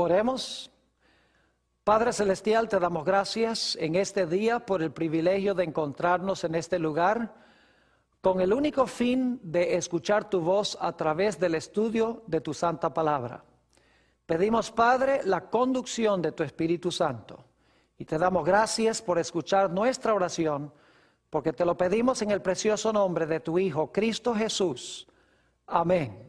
Oremos. Padre Celestial, te damos gracias en este día por el privilegio de encontrarnos en este lugar con el único fin de escuchar tu voz a través del estudio de tu santa palabra. Pedimos, Padre, la conducción de tu Espíritu Santo y te damos gracias por escuchar nuestra oración, porque te lo pedimos en el precioso nombre de tu Hijo, Cristo Jesús. Amén.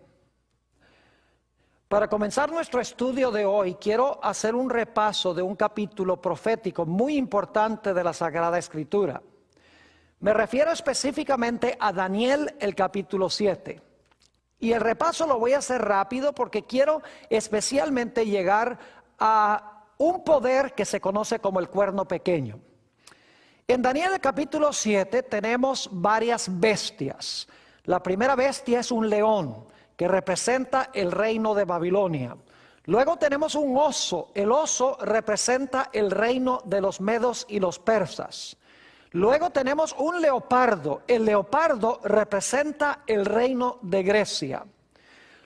Para comenzar nuestro estudio de hoy, quiero hacer un repaso de un capítulo profético muy importante de la Sagrada Escritura. Me refiero específicamente a Daniel, el capítulo 7. Y el repaso lo voy a hacer rápido porque quiero especialmente llegar a un poder que se conoce como el cuerno pequeño. En Daniel, el capítulo 7, tenemos varias bestias. La primera bestia es un león, que representa el reino de Babilonia. Luego tenemos un oso. El oso representa el reino de los medos y los persas. Luego tenemos un leopardo. El leopardo representa el reino de Grecia.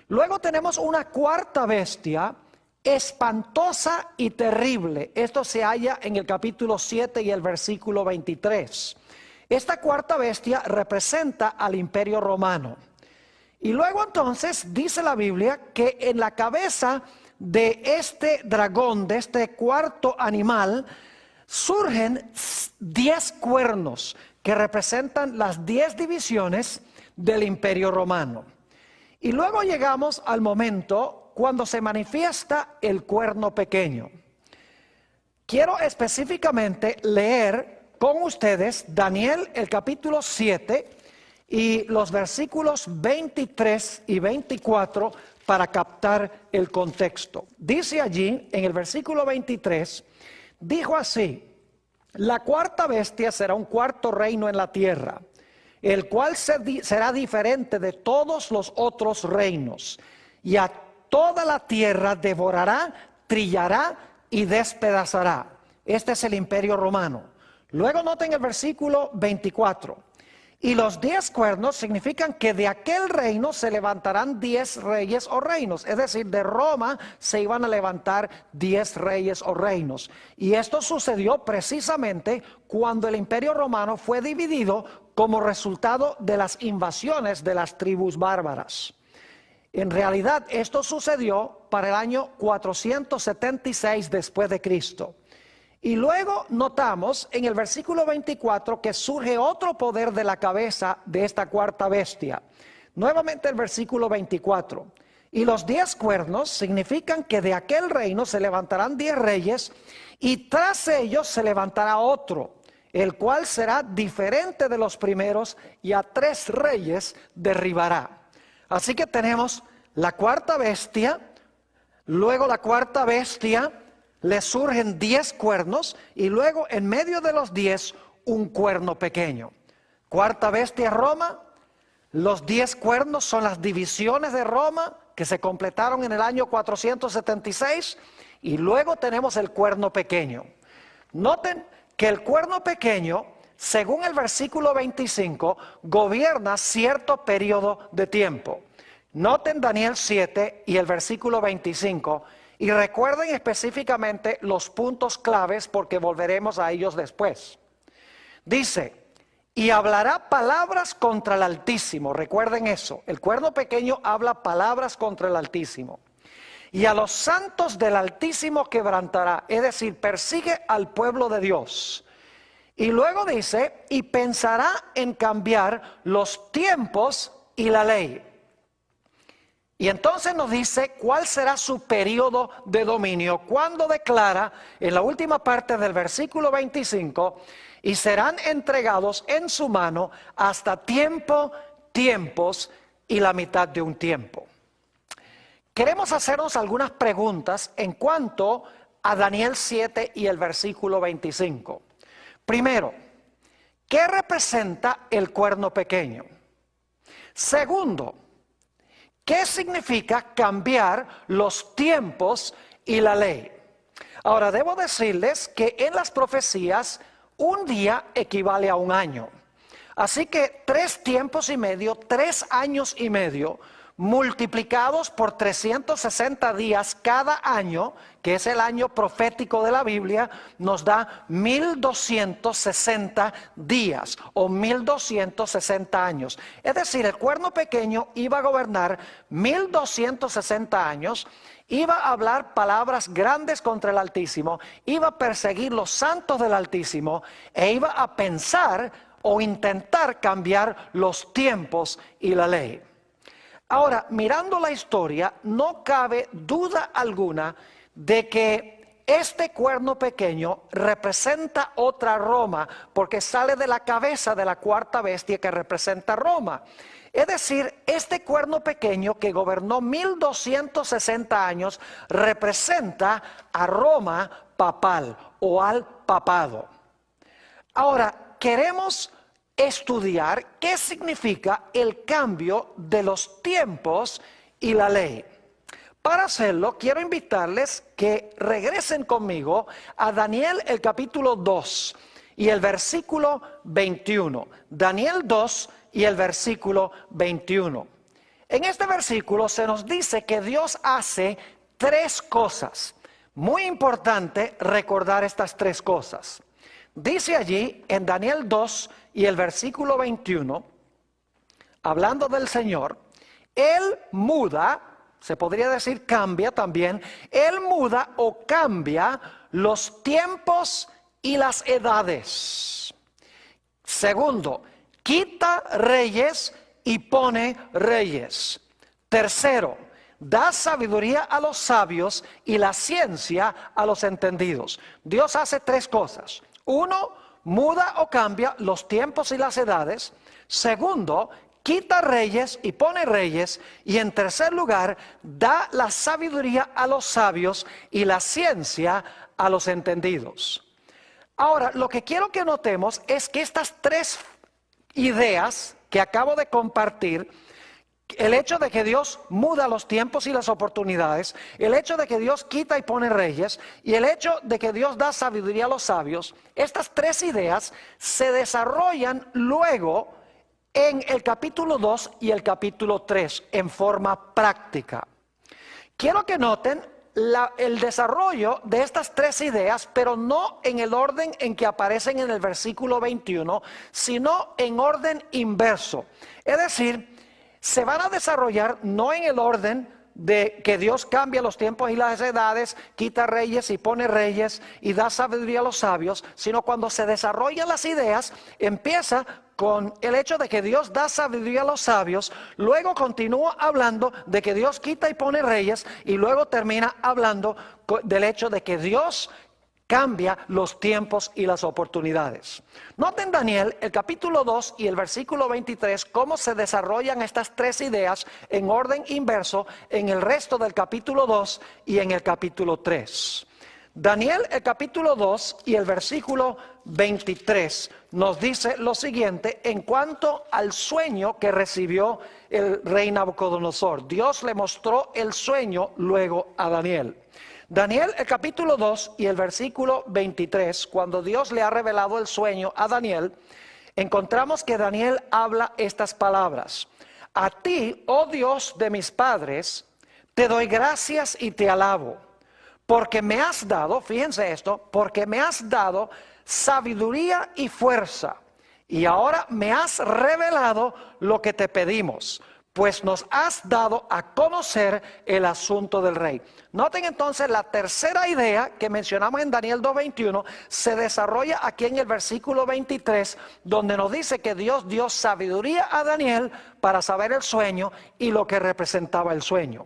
Luego tenemos una cuarta bestia, espantosa y terrible. Esto se halla en el capítulo 7 y el versículo 23. Esta cuarta bestia representa al Imperio Romano. Y luego entonces dice la Biblia que en la cabeza de este dragón, de este cuarto animal, surgen 10 cuernos que representan las 10 divisiones del Imperio Romano. Y luego llegamos al momento cuando se manifiesta el cuerno pequeño. Quiero específicamente leer con ustedes Daniel el capítulo 7 y los versículos 23 y 24 para captar el contexto. Dice allí en el versículo 23, dijo así: la cuarta bestia será un cuarto reino en la tierra, el cual será diferente de todos los otros reinos, y a toda la tierra devorará, trillará y despedazará. Este es el Imperio Romano. Luego noten el versículo 24. Y los 10 cuernos significan que de aquel reino se levantarán 10 reyes o reinos. Es decir, de Roma se iban a levantar 10 reyes o reinos. Y esto sucedió precisamente cuando el Imperio Romano fue dividido como resultado de las invasiones de las tribus bárbaras. En realidad, esto sucedió para el año 476 después de Cristo. Y luego notamos en el versículo 24 que surge otro poder de la cabeza de esta cuarta bestia. Nuevamente el versículo 24. Y los 10 cuernos significan que de aquel reino se levantarán 10 reyes y tras ellos se levantará otro, el cual será diferente de los primeros y a 3 reyes derribará. Así que tenemos la cuarta bestia, luego la cuarta bestia, le surgen 10 cuernos y luego en medio de los 10 un cuerno pequeño. Cuarta bestia Roma, los 10 cuernos son las divisiones de Roma que se completaron en el año 476 y luego tenemos el cuerno pequeño. Noten que el cuerno pequeño, según el versículo 25, gobierna cierto periodo de tiempo. Noten Daniel 7 y el versículo 25. Y recuerden específicamente los puntos claves porque volveremos a ellos después. Dice, y hablará palabras contra el Altísimo. Recuerden eso, el cuerno pequeño habla palabras contra el Altísimo. Y a los santos del Altísimo quebrantará, es decir, persigue al pueblo de Dios. Y luego dice, y pensará en cambiar los tiempos y la ley. Y entonces nos dice cuál será su periodo de dominio cuando declara en la última parte del versículo 25, y serán entregados en su mano hasta tiempo, tiempos y la mitad de un tiempo. Queremos hacernos algunas preguntas en cuanto a Daniel 7 y el versículo 25. Primero, ¿qué representa el cuerno pequeño? Segundo, ¿qué significa cambiar los tiempos y la ley? Ahora, debo decirles que en las profecías un día equivale a un año. Así que 3 tiempos y medio, 3 años y medio, multiplicados por 360 días cada año, que es el año profético de la Biblia, nos da 1260 días o 1260 años. Es decir, el cuerno pequeño iba a gobernar 1260 años, iba a hablar palabras grandes contra el Altísimo, iba a perseguir los santos del Altísimo e iba a pensar o intentar cambiar los tiempos y la ley. Ahora, mirando la historia, no cabe duda alguna de que este cuerno pequeño representa otra Roma, porque sale de la cabeza de la cuarta bestia que representa Roma. Es decir, este cuerno pequeño que gobernó 1260 años representa a Roma papal o al papado. Ahora, queremos estudiar qué significa el cambio de los tiempos y la ley. Para hacerlo, quiero invitarles que regresen conmigo a Daniel el capítulo 2 y el versículo 21. Daniel 2 y el versículo 21. En este versículo se nos dice que Dios hace tres cosas. Muy importante recordar estas tres cosas. Dice allí en Daniel 2 y el versículo 21, hablando del Señor, Él muda, se podría decir cambia también, Él muda o cambia los tiempos y las edades. Segundo, quita reyes y pone reyes. Tercero, da sabiduría a los sabios y la ciencia a los entendidos. Dios hace tres cosas. Uno, muda o cambia los tiempos y las edades. Segundo, quita reyes y pone reyes. Y en tercer lugar, da la sabiduría a los sabios y la ciencia a los entendidos. Ahora, lo que quiero que notemos es que estas tres ideas que acabo de compartir, el hecho de que Dios muda los tiempos y las oportunidades, el hecho de que Dios quita y pone reyes y el hecho de que Dios da sabiduría a los sabios, estas tres ideas se desarrollan luego en el capítulo 2 y el capítulo 3 en forma práctica. Quiero que noten el desarrollo de estas tres ideas, pero no en el orden en que aparecen en el versículo 21, sino en orden inverso. Es decir, se van a desarrollar no en el orden de que Dios cambia los tiempos y las edades, quita reyes y pone reyes y da sabiduría a los sabios, sino cuando se desarrollan las ideas, empieza con el hecho de que Dios da sabiduría a los sabios, luego continúa hablando de que Dios quita y pone reyes y luego termina hablando del hecho de que Dios cambia los tiempos y las oportunidades. Noten Daniel, el capítulo 2 y el versículo 23, cómo se desarrollan estas tres ideas en orden inverso en el resto del capítulo 2 y en el capítulo 3. Daniel, el capítulo 2 y el versículo 23 nos dice lo siguiente en cuanto al sueño que recibió el rey Nabucodonosor. Dios le mostró el sueño luego a Daniel. Daniel, el capítulo 2 y el versículo 23, cuando Dios le ha revelado el sueño a Daniel, encontramos que Daniel habla estas palabras. A ti, oh Dios de mis padres, te doy gracias y te alabo, porque me has dado, fíjense esto, porque me has dado sabiduría y fuerza, y ahora me has revelado lo que te pedimos, pues nos has dado a conocer el asunto del rey. Noten entonces la tercera idea que mencionamos en Daniel 2:21 se desarrolla aquí en el versículo 23, donde nos dice que Dios dio sabiduría a Daniel para saber el sueño y lo que representaba el sueño.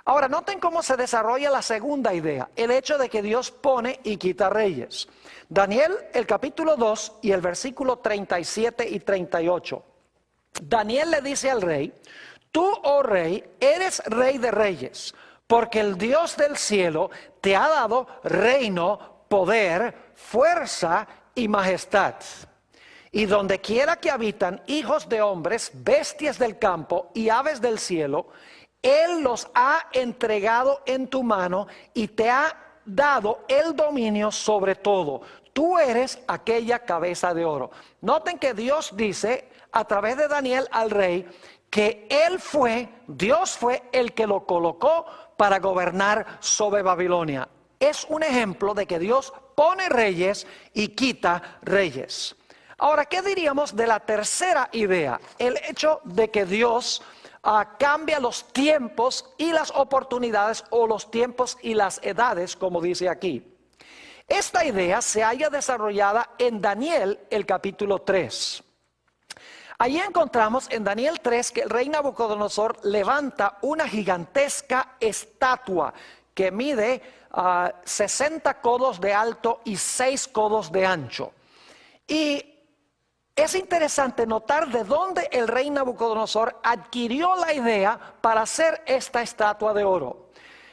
Ahora noten cómo se desarrolla la segunda idea, el hecho de que Dios pone y quita reyes. Daniel, el capítulo 2 y el versículo 37 y 38. Daniel le dice al rey: tú, oh rey, eres rey de reyes, porque el Dios del cielo te ha dado reino, poder, fuerza y majestad. Y donde quiera que habitan hijos de hombres, bestias del campo y aves del cielo, Él los ha entregado en tu mano y te ha dado el dominio sobre todo. Tú eres aquella cabeza de oro. Noten que Dios dice a través de Daniel al rey que Dios fue el que lo colocó para gobernar sobre Babilonia. Es un ejemplo de que Dios pone reyes y quita reyes. Ahora, ¿qué diríamos de la tercera idea? El hecho de que Dios cambia los tiempos y las oportunidades, o los tiempos y las edades, como dice aquí. Esta idea se halla desarrollada en Daniel, el capítulo 3. Allí encontramos en Daniel 3 que el rey Nabucodonosor levanta una gigantesca estatua que mide 60 codos de alto y 6 codos de ancho. Y es interesante notar de dónde el rey Nabucodonosor adquirió la idea para hacer esta estatua de oro.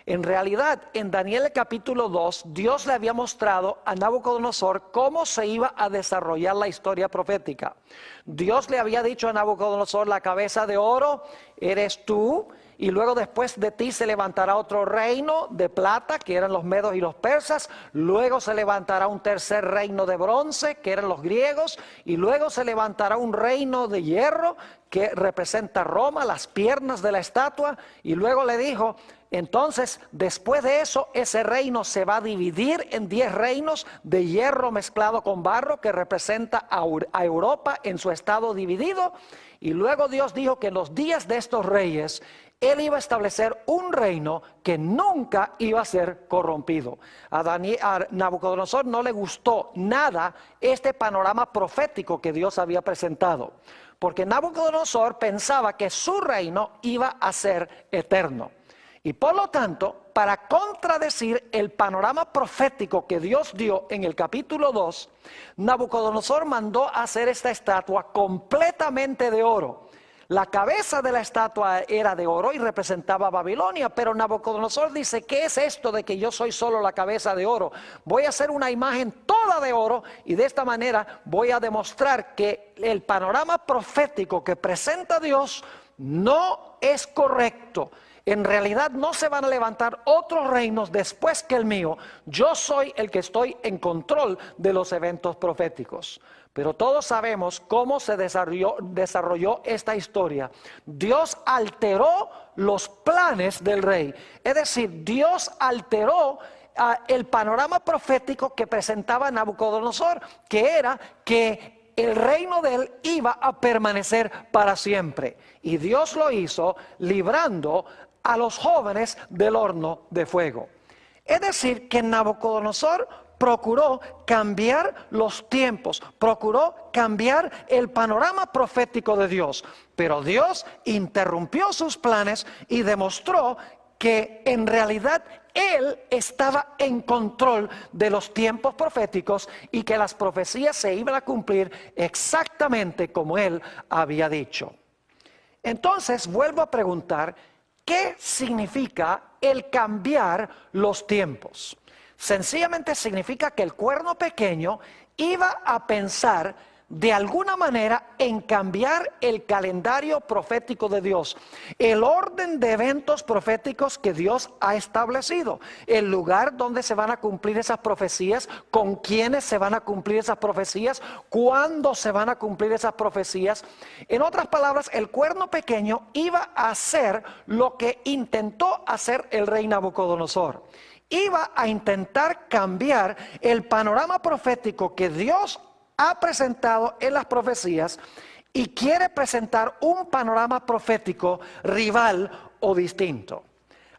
En realidad, en Daniel capítulo 2, Dios le había mostrado a Nabucodonosor cómo se iba a desarrollar la historia profética. Dios le había dicho a Nabucodonosor: la cabeza de oro eres tú, y luego después de ti se levantará otro reino de plata, que eran los medos y los persas. Luego se levantará un tercer reino de bronce, que eran los griegos, y luego se levantará un reino de hierro, que representa Roma, las piernas de la estatua. Y luego le dijo: entonces, después de eso, ese reino se va a dividir en 10 reinos de hierro mezclado con barro, que representa a Europa en su estado dividido. Y luego Dios dijo que en los días de estos reyes, Él iba a establecer un reino que nunca iba a ser corrompido. A Nabucodonosor no le gustó nada este panorama profético que Dios había presentado, porque Nabucodonosor pensaba que su reino iba a ser eterno. Y por lo tanto, para contradecir el panorama profético que Dios dio en el capítulo 2, Nabucodonosor mandó hacer esta estatua completamente de oro. La cabeza de la estatua era de oro y representaba a Babilonia, pero Nabucodonosor dice: ¿qué es esto de que yo soy solo la cabeza de oro? Voy a hacer una imagen toda de oro, y de esta manera voy a demostrar que el panorama profético que presenta Dios no es correcto. En realidad no se van a levantar otros reinos después que el mío. Yo soy el que estoy en control de los eventos proféticos. Pero todos sabemos cómo se desarrolló esta historia. Dios alteró los planes del rey. Es decir, Dios alteró el panorama profético que presentaba Nabucodonosor, que era que el reino de él iba a permanecer para siempre. Y Dios lo hizo librando a los jóvenes del horno de fuego. Es decir, que Nabucodonosor procuró cambiar los tiempos, procuró cambiar el panorama profético de Dios, pero Dios interrumpió sus planes y demostró que en realidad Él estaba en control de los tiempos proféticos y que las profecías se iban a cumplir exactamente como Él había dicho. Entonces vuelvo a preguntar: ¿qué significa el cambiar los tiempos? Sencillamente significa que el cuerno pequeño iba a pensar de alguna manera en cambiar el calendario profético de Dios, el orden de eventos proféticos que Dios ha establecido, el lugar donde se van a cumplir esas profecías, con quiénes se van a cumplir esas profecías, cuándo se van a cumplir esas profecías. En otras palabras, el cuerno pequeño iba a hacer lo que intentó hacer el rey Nabucodonosor. Iba a intentar cambiar el panorama profético que Dios ha presentado en las profecías, y quiere presentar un panorama profético rival o distinto.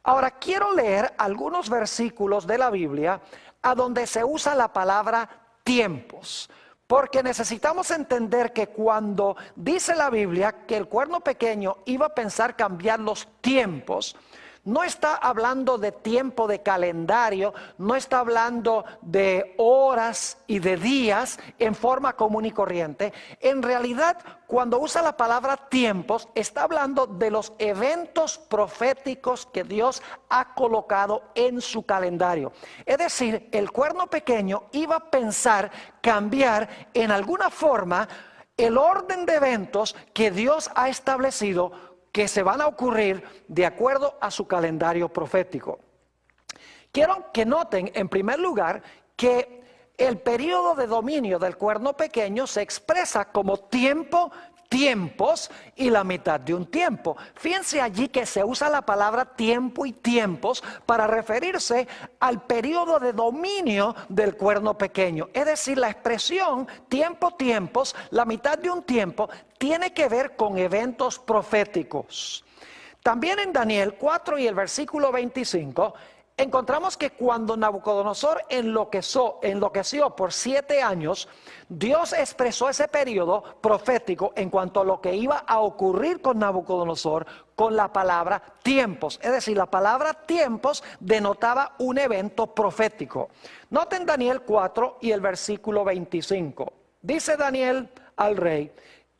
Ahora quiero leer algunos versículos de la Biblia a donde se usa la palabra tiempos, porque necesitamos entender que cuando dice la Biblia que el cuerno pequeño iba a pensar cambiar los tiempos, no está hablando de tiempo de calendario, no está hablando de horas y de días en forma común y corriente. En realidad, cuando usa la palabra tiempos, está hablando de los eventos proféticos que Dios ha colocado en su calendario. Es decir, el cuerno pequeño iba a pensar cambiar en alguna forma el orden de eventos que Dios ha establecido, que se van a ocurrir de acuerdo a su calendario profético. Quiero que noten en primer lugar que el periodo de dominio del cuerno pequeño se expresa como tiempo tiempos y la mitad de un tiempo. Fíjense allí que se usa la palabra tiempo y tiempos para referirse al periodo de dominio del cuerno pequeño. Es decir, la expresión tiempo, tiempos, la mitad de un tiempo, tiene que ver con eventos proféticos. También en Daniel 4 y el versículo 25, encontramos que cuando Nabucodonosor enloqueció por 7 años, Dios expresó ese periodo profético en cuanto a lo que iba a ocurrir con Nabucodonosor con la palabra tiempos. Es decir, la palabra tiempos denotaba un evento profético. Noten Daniel 4 y el versículo 25. Dice Daniel al rey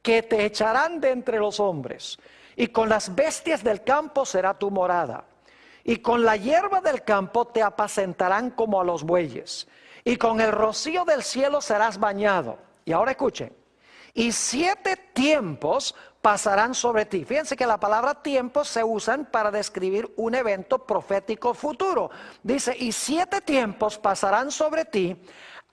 que te echarán de entre los hombres y con las bestias del campo será tu morada. Y con la hierba del campo te apacentarán como a los bueyes. Y con el rocío del cielo serás bañado. Y ahora escuchen. Y 7 tiempos pasarán sobre ti. Fíjense que la palabra tiempos se usan para describir un evento profético futuro. Dice, y 7 tiempos pasarán sobre ti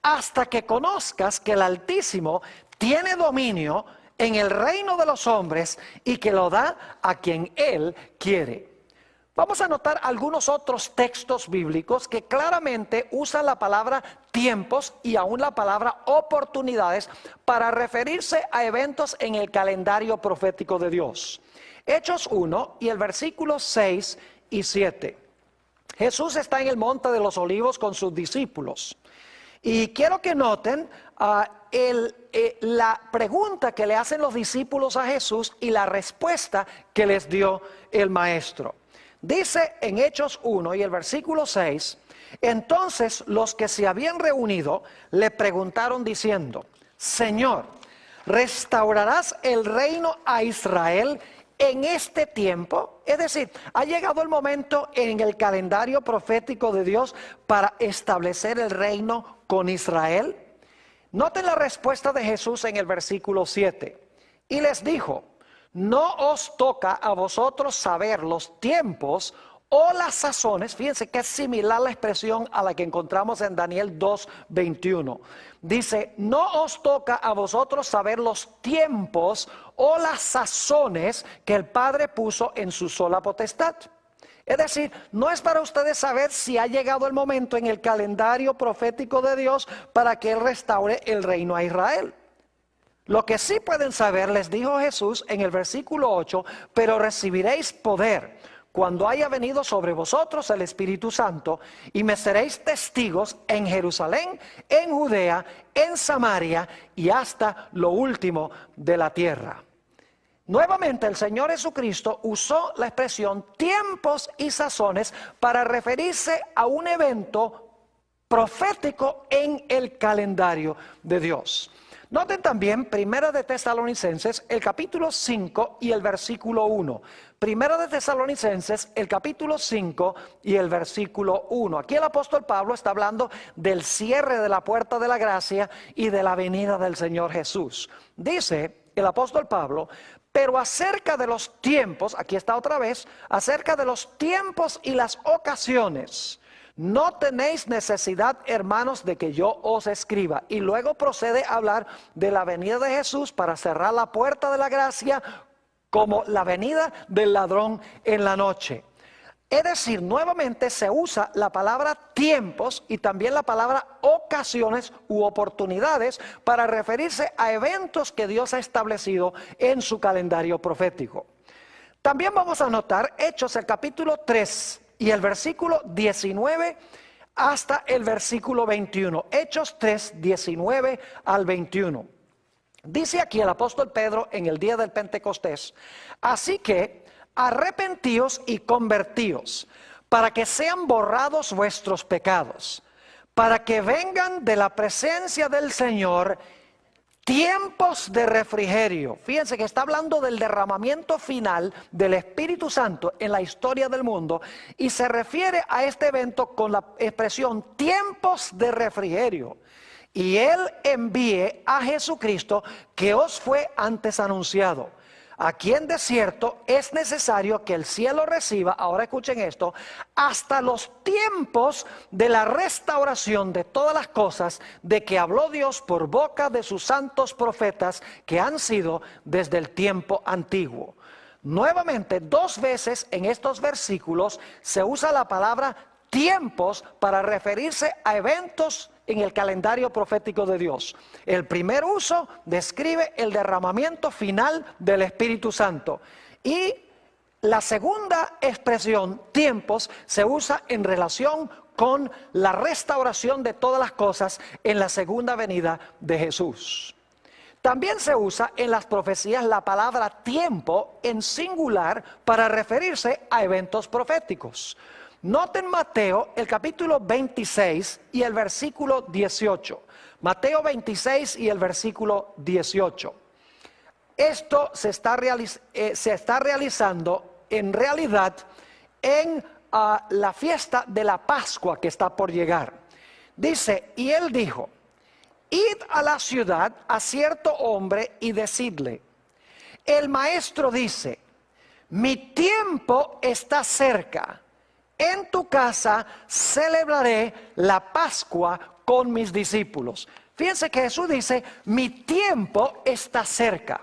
hasta que conozcas que el Altísimo tiene dominio en el reino de los hombres y que lo da a quien Él quiere. Vamos a notar algunos otros textos bíblicos que claramente usan la palabra tiempos y aún la palabra oportunidades para referirse a eventos en el calendario profético de Dios. Hechos 1 y el versículo 6 y 7. Jesús está en el monte de los olivos con sus discípulos. Y quiero que noten la pregunta que le hacen los discípulos a Jesús y la respuesta que les dio el maestro. Dice en Hechos 1 y el versículo 6, entonces los que se habían reunido le preguntaron diciendo, Señor, ¿restaurarás el reino a Israel en este tiempo? Es decir, ha llegado el momento en el calendario profético de Dios para establecer el reino con Israel. Noten la respuesta de Jesús en el versículo 7. Y les dijo, no os toca a vosotros saber los tiempos o las sazones. Fíjense que es similar la expresión a la que encontramos en Daniel 2:21. Dice, no os toca a vosotros saber los tiempos o las sazones que el Padre puso en su sola potestad. Es decir, no es para ustedes saber si ha llegado el momento en el calendario profético de Dios para que Él restaure el reino a Israel. Lo que sí pueden saber, les dijo Jesús en el versículo 8, pero recibiréis poder cuando haya venido sobre vosotros el Espíritu Santo y me seréis testigos en Jerusalén, en Judea, en Samaria y hasta lo último de la tierra. Nuevamente el Señor Jesucristo usó la expresión tiempos y sazones para referirse a un evento profético en el calendario de Dios. Noten también Primera de Tesalonicenses, el capítulo 5 y el versículo 1. Primera de Tesalonicenses, el capítulo 5 y el versículo 1. Aquí el apóstol Pablo está hablando del cierre de la puerta de la gracia y de la venida del Señor Jesús. Dice el apóstol Pablo, pero acerca de los tiempos, aquí está otra vez, acerca de los tiempos y las ocasiones, no tenéis necesidad, hermanos, de que yo os escriba. Y luego procede a hablar de la venida de Jesús para cerrar la puerta de la gracia como la venida del ladrón en la noche. Es decir, nuevamente se usa la palabra tiempos y también la palabra ocasiones u oportunidades para referirse a eventos que Dios ha establecido en su calendario profético. También vamos a notar Hechos, el capítulo 3 y el versículo 19 hasta el versículo 21. Hechos 3, 19 al 21. Dice aquí el apóstol Pedro en el día del Pentecostés, así que arrepentíos y convertíos, para que sean borrados vuestros pecados, para que vengan de la presencia del Señor tiempos de refrigerio. Fíjense que está hablando del derramamiento final del Espíritu Santo en la historia del mundo y se refiere a este evento con la expresión tiempos de refrigerio. Y Él envíe a Jesucristo que os fue antes anunciado, Aquí en desierto es necesario que el cielo reciba, ahora escuchen esto, hasta los tiempos de la restauración de todas las cosas de que habló Dios por boca de sus santos profetas que han sido desde el tiempo antiguo. Nuevamente, 2 veces en estos versículos se usa la palabra tiempos para referirse a eventos en el calendario profético de Dios. El primer uso describe el derramamiento final del Espíritu Santo, y la segunda expresión, tiempos, se usa en relación con la restauración de todas las cosas en la segunda venida de Jesús. También se usa en las profecías la palabra tiempo en singular para referirse a eventos proféticos. Noten Mateo, el capítulo 26 y el versículo 18. Mateo 26 y el versículo 18. Esto se está realizando en realidad en la fiesta de la Pascua que está por llegar. Dice, y él dijo: id a la ciudad a cierto hombre y decidle: el maestro dice, mi tiempo está cerca. En tu casa celebraré la Pascua con mis discípulos. Fíjense que Jesús dice, mi tiempo está cerca.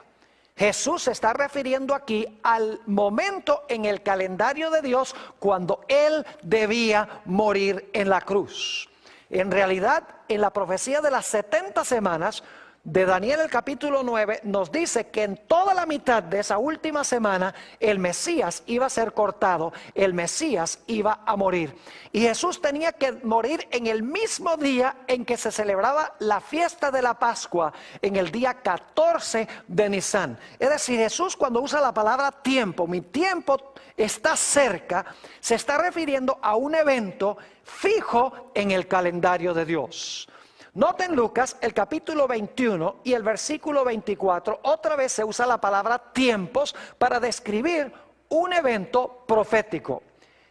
Jesús se está refiriendo aquí al momento en el calendario de Dios cuando Él debía morir en la cruz. En realidad, en la profecía de las 70 semanas de Daniel, el capítulo 9, nos dice que en toda la mitad de esa última semana el Mesías iba a ser cortado, el Mesías iba a morir. Y Jesús tenía que morir en el mismo día en que se celebraba la fiesta de la Pascua, en el día 14 de Nisan. Es decir, Jesús, cuando usa la palabra tiempo, mi tiempo está cerca, se está refiriendo a un evento fijo en el calendario de Dios. Noten Lucas, el capítulo 21 y el versículo 24, otra vez se usa la palabra tiempos para describir un evento profético.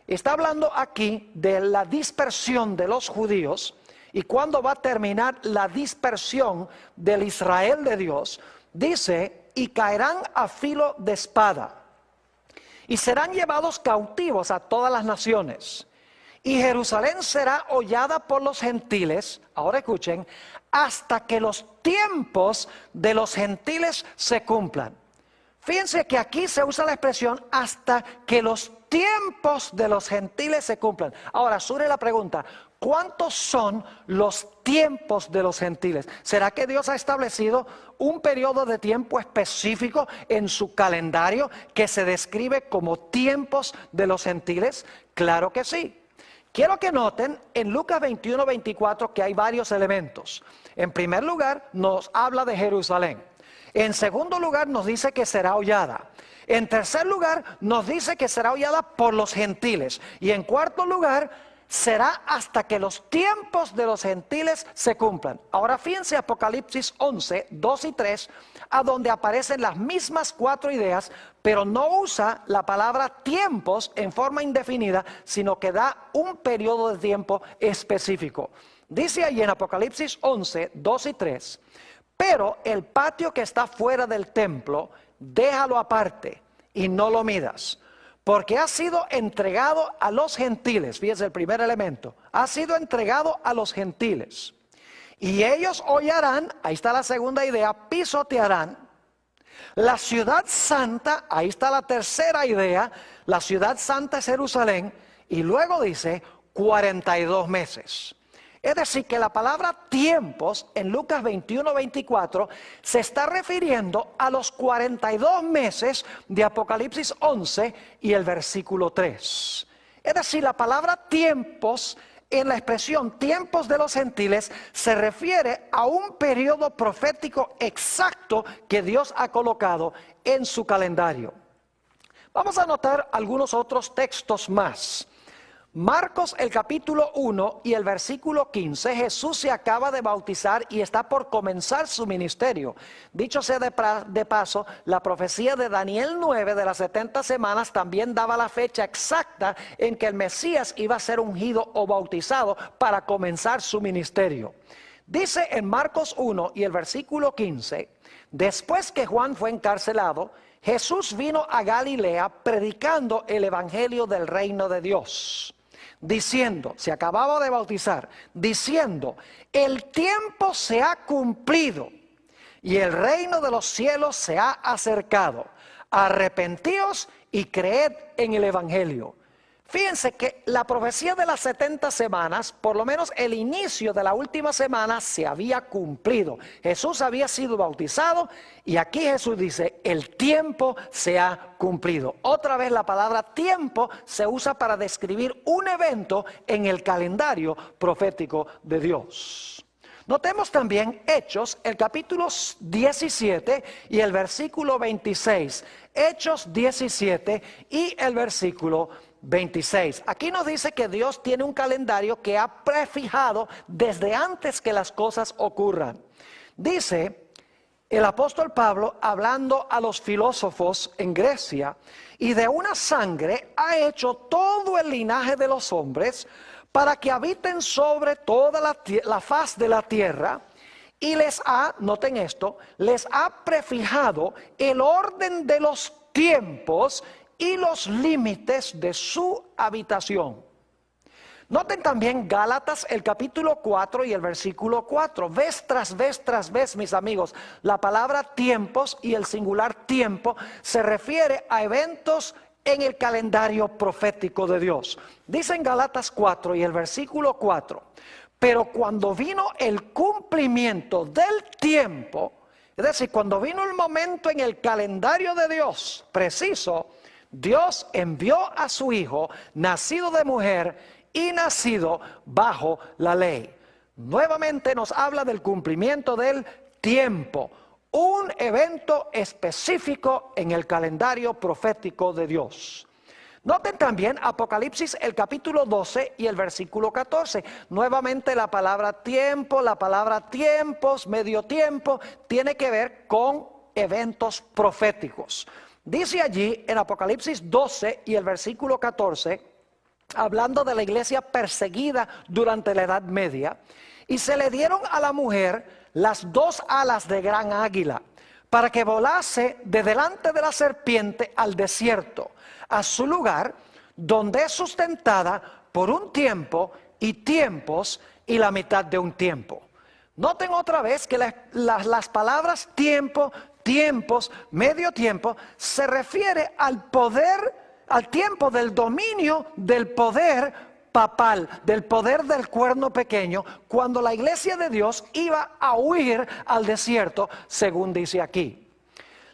Está hablando aquí de la dispersión de los judíos y cuándo va a terminar la dispersión del Israel de Dios. Dice, y caerán a filo de espada y serán llevados cautivos a todas las naciones. Y Jerusalén será hollada por los gentiles, ahora escuchen, hasta que los tiempos de los gentiles se cumplan. Fíjense que aquí se usa la expresión hasta que los tiempos de los gentiles se cumplan. Ahora surge la pregunta, ¿cuántos son los tiempos de los gentiles? ¿Será que Dios ha establecido un periodo de tiempo específico en su calendario que se describe como tiempos de los gentiles? Claro que sí. Quiero que noten en Lucas 21, 24 que hay varios elementos. En primer lugar, nos habla de Jerusalén. En segundo lugar, nos dice que será hollada. En tercer lugar, nos dice que será hollada por los gentiles. Y en cuarto lugar, será hasta que los tiempos de los gentiles se cumplan. Ahora fíjense Apocalipsis 11, 2 y 3, a donde aparecen las mismas 4 ideas, pero no usa la palabra tiempos en forma indefinida, sino que da un periodo de tiempo específico. Dice ahí en Apocalipsis 11, 2 y 3, pero el patio que está fuera del templo, déjalo aparte y no lo midas, porque ha sido entregado a los gentiles. Fíjense el primer elemento, ha sido entregado a los gentiles. Y ellos hollarán, ahí está la segunda idea, pisotearán la ciudad santa, ahí está la tercera idea, la ciudad santa es Jerusalén, y luego dice 42 meses. Es decir, que la palabra tiempos en Lucas 21, 24 se está refiriendo a los 42 meses de Apocalipsis 11 y el versículo 3. Es decir, la palabra tiempos en la expresión tiempos de los gentiles se refiere a un periodo profético exacto que Dios ha colocado en su calendario. Vamos a notar algunos otros textos más. Marcos, el capítulo 1 y el versículo 15, Jesús se acaba de bautizar y está por comenzar su ministerio. Dicho sea de paso, la profecía de Daniel 9 de las 70 semanas también daba la fecha exacta en que el Mesías iba a ser ungido o bautizado para comenzar su ministerio. Dice en Marcos 1 y el versículo 15, después que Juan fue encarcelado, Jesús vino a Galilea predicando el evangelio del reino de Dios, diciendo, se acababa de bautizar, diciendo, el tiempo se ha cumplido y el reino de los cielos se ha acercado. Arrepentíos y creed en el evangelio. Fíjense que la profecía de las 70 semanas, por lo menos el inicio de la última semana, se había cumplido. Jesús había sido bautizado y aquí Jesús dice, el tiempo se ha cumplido. Otra vez la palabra tiempo se usa para describir un evento en el calendario profético de Dios. Notemos también Hechos, el capítulo 17 y el versículo 26. Hechos 17 y el versículo 26. Aquí nos dice que Dios tiene un calendario que ha prefijado desde antes que las cosas ocurran. Dice el apóstol Pablo hablando a los filósofos en Grecia, y de una sangre ha hecho todo el linaje de los hombres para que habiten sobre toda la faz de la tierra, y les ha, noten esto, les ha prefijado el orden de los tiempos y los límites de su habitación. Noten también Gálatas el capítulo 4 y el versículo 4. Vez tras vez, mis amigos, la palabra tiempos y el singular tiempo se refiere a eventos en el calendario profético de Dios. Dice en Gálatas 4 y el versículo 4, pero cuando vino el cumplimiento del tiempo, es decir, cuando vino el momento en el calendario de Dios preciso, Dios envió a su Hijo, nacido de mujer y nacido bajo la ley. Nuevamente nos habla del cumplimiento del tiempo, un evento específico en el calendario profético de Dios. Noten también Apocalipsis el capítulo 12 y el versículo 14. Nuevamente la palabra tiempo, la palabra tiempos, medio tiempo, tiene que ver con eventos proféticos. Dice allí en Apocalipsis 12 y el versículo 14, hablando de la iglesia perseguida durante la Edad Media, y se le dieron a la mujer las dos alas de gran águila, para que volase de delante de la serpiente al desierto, a su lugar, donde es sustentada por un tiempo y tiempos y la mitad de un tiempo. Noten otra vez que las palabras tiempo, tiempos, medio tiempo, se refiere al poder, al tiempo del dominio del poder papal, del poder del cuerno pequeño, cuando la iglesia de Dios iba a huir al desierto, según dice aquí.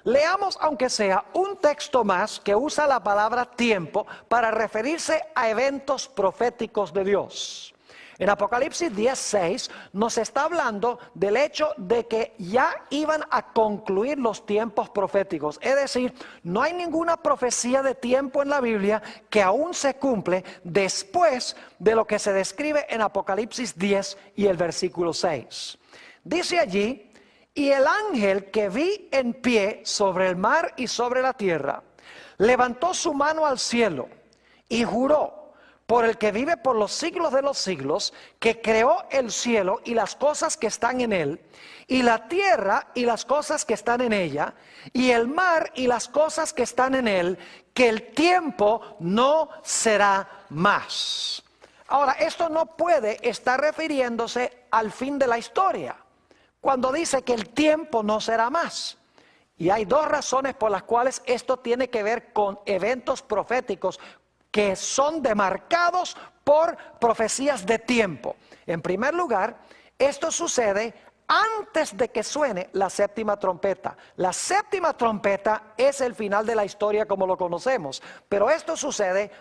Leamos aunque sea un texto más que usa la palabra tiempo para referirse a eventos proféticos de Dios. En Apocalipsis 10:6 nos está hablando del hecho de que ya iban a concluir los tiempos proféticos. Es decir, no hay ninguna profecía de tiempo en la Biblia que aún se cumple después de lo que se describe en Apocalipsis 10 y el versículo 6. Dice allí, y el ángel que vi en pie sobre el mar y sobre la tierra, levantó su mano al cielo y juró por el que vive por los siglos de los siglos, que creó el cielo y las cosas que están en él, y la tierra y las cosas que están en ella, y el mar y las cosas que están en él, que el tiempo no será más. Ahora, esto no puede estar refiriéndose al fin de la historia, cuando dice que el tiempo no será más. Y hay dos razones por las cuales esto tiene que ver con eventos proféticos que son demarcados por profecías de tiempo. En primer lugar, esto sucede antes de que suene la séptima trompeta. La séptima trompeta es el final de la historia como lo conocemos, pero esto sucede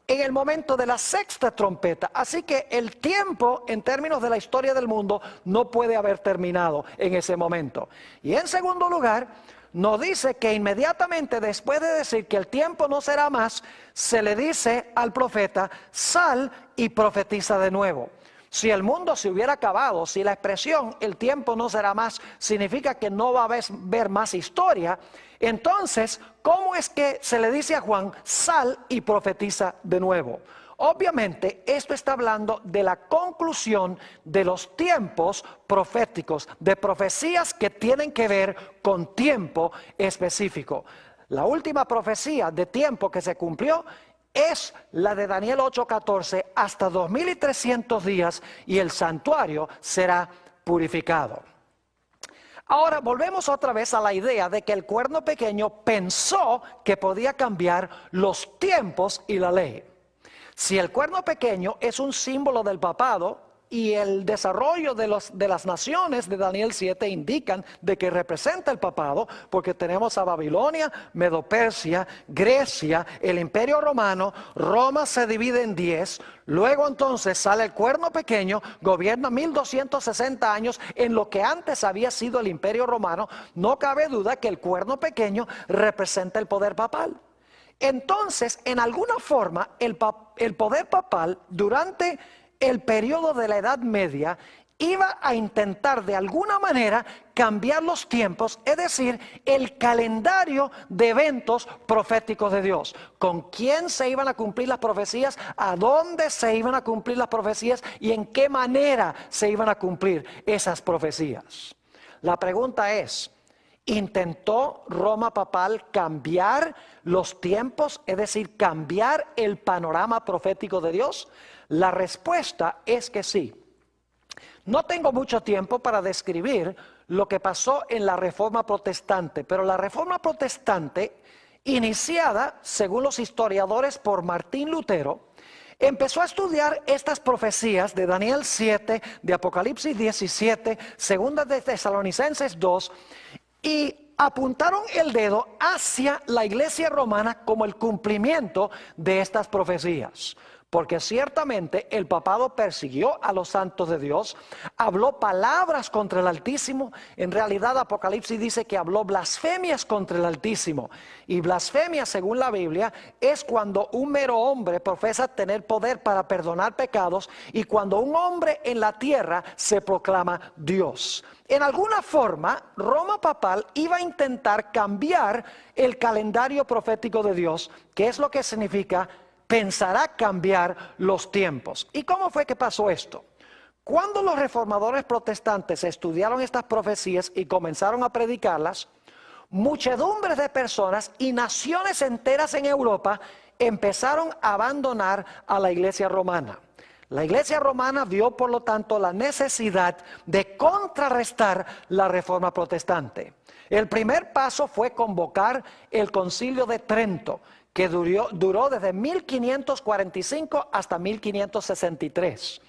en el momento de la sexta trompeta. Así que el tiempo en términos de la historia del mundo no puede haber terminado en ese momento. Y en segundo lugar, nos dice que inmediatamente después de decir que el tiempo no será más, se le dice al profeta, sal y profetiza de nuevo. Si el mundo se hubiera acabado, si la expresión el tiempo no será más significa que no va a haber más historia, entonces, ¿cómo es que se le dice a Juan, sal y profetiza de nuevo? Obviamente, esto está hablando de la conclusión de los tiempos proféticos, de profecías que tienen que ver con tiempo específico. La última profecía de tiempo que se cumplió es la de Daniel 8:14, hasta 2300 días y el santuario será purificado. Ahora volvemos otra vez a la idea de que el cuerno pequeño pensó que podía cambiar los tiempos y la ley. Si el cuerno pequeño es un símbolo del papado y el desarrollo de las naciones de Daniel 7 indican de que representa el papado, porque tenemos a Babilonia, Medo-Persia, Grecia, el Imperio Romano, Roma se divide en 10, luego entonces sale el cuerno pequeño, gobierna 1260 años en lo que antes había sido el Imperio Romano. No cabe duda que el cuerno pequeño representa el poder papal. Entonces, en alguna forma, el poder papal durante el periodo de la Edad Media iba a intentar de alguna manera cambiar los tiempos, es decir, el calendario de eventos proféticos de Dios. ¿Con quién se iban a cumplir las profecías? ¿A dónde se iban a cumplir las profecías? ¿Y en qué manera se iban a cumplir esas profecías? La pregunta es, ¿intentó Roma papal cambiar los tiempos, es decir, cambiar el panorama profético de Dios? La respuesta es que sí. No tengo mucho tiempo para describir lo que pasó en la Reforma Protestante, pero la Reforma Protestante, iniciada, según los historiadores, por Martín Lutero, empezó a estudiar estas profecías de Daniel 7, de Apocalipsis 17, segunda de Tesalonicenses 2, y apuntaron el dedo hacia la iglesia romana como el cumplimiento de estas profecías. Porque ciertamente el papado persiguió a los santos de Dios, habló palabras contra el Altísimo. En realidad Apocalipsis dice que habló blasfemias contra el Altísimo. Y blasfemia, según la Biblia, es cuando un mero hombre profesa tener poder para perdonar pecados y cuando un hombre en la tierra se proclama Dios. En alguna forma, Roma papal iba a intentar cambiar el calendario profético de Dios, que es lo que significa pensará cambiar los tiempos. ¿Y cómo fue que pasó esto? Cuando los reformadores protestantes estudiaron estas profecías y comenzaron a predicarlas, muchedumbres de personas y naciones enteras en Europa empezaron a abandonar a la iglesia romana. La iglesia romana vio, por lo tanto, la necesidad de contrarrestar la reforma protestante. El primer paso fue convocar el Concilio de Trento, que duró desde 1545 hasta 1563.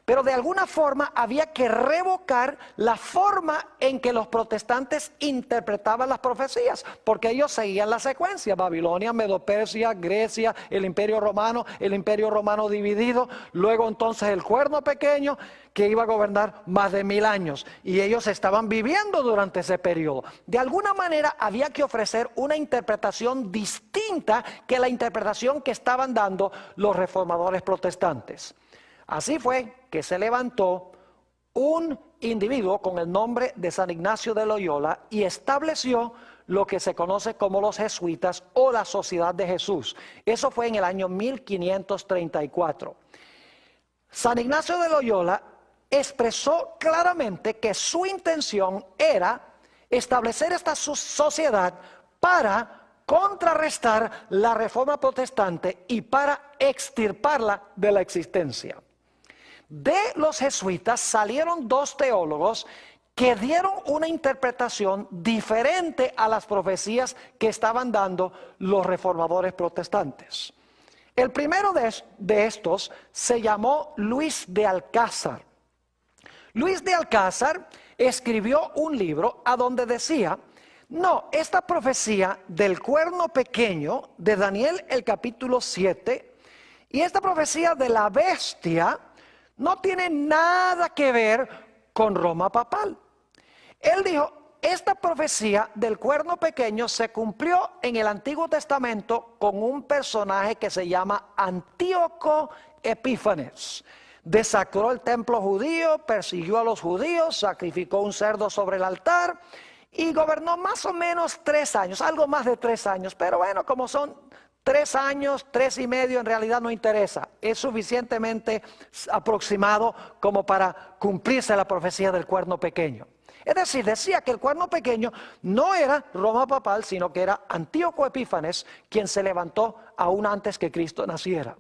Pero de alguna forma había que revocar la forma en que los protestantes interpretaban las profecías, porque ellos seguían la secuencia: Babilonia, Medo-Persia, Grecia, el Imperio Romano dividido, luego entonces el cuerno pequeño que iba a gobernar más de 1000 años, y ellos estaban viviendo durante ese periodo. De alguna manera había que ofrecer una interpretación distinta que la interpretación que estaban dando los reformadores protestantes. Así fue que se levantó un individuo con el nombre de San Ignacio de Loyola y estableció lo que se conoce como los jesuitas o la Sociedad de Jesús. Eso fue en el año 1534. San Ignacio de Loyola expresó claramente que su intención era establecer esta sociedad para contrarrestar la reforma protestante y para extirparla de la existencia. De los jesuitas salieron dos teólogos que dieron una interpretación diferente a las profecías que estaban dando los reformadores protestantes. El primero de estos se llamó Luis de Alcázar. Luis de Alcázar escribió un libro a donde decía: no, esta profecía del cuerno pequeño de Daniel el capítulo 7 y esta profecía de la bestia no tiene nada que ver con Roma papal. Él dijo: esta profecía del cuerno pequeño se cumplió en el Antiguo Testamento con un personaje que se llama Antíoco Epífanes. Desacró el templo judío, persiguió a los judíos, sacrificó un cerdo sobre el altar y gobernó más o menos 3 años, algo más de 3 años. Pero bueno, como son 3 años, 3 y medio, en realidad no interesa. Es suficientemente aproximado como para cumplirse la profecía del cuerno pequeño. Es decir, decía que el cuerno pequeño no era Roma papal, sino que era Antíoco Epífanes quien se levantó aún antes que Cristo naciera.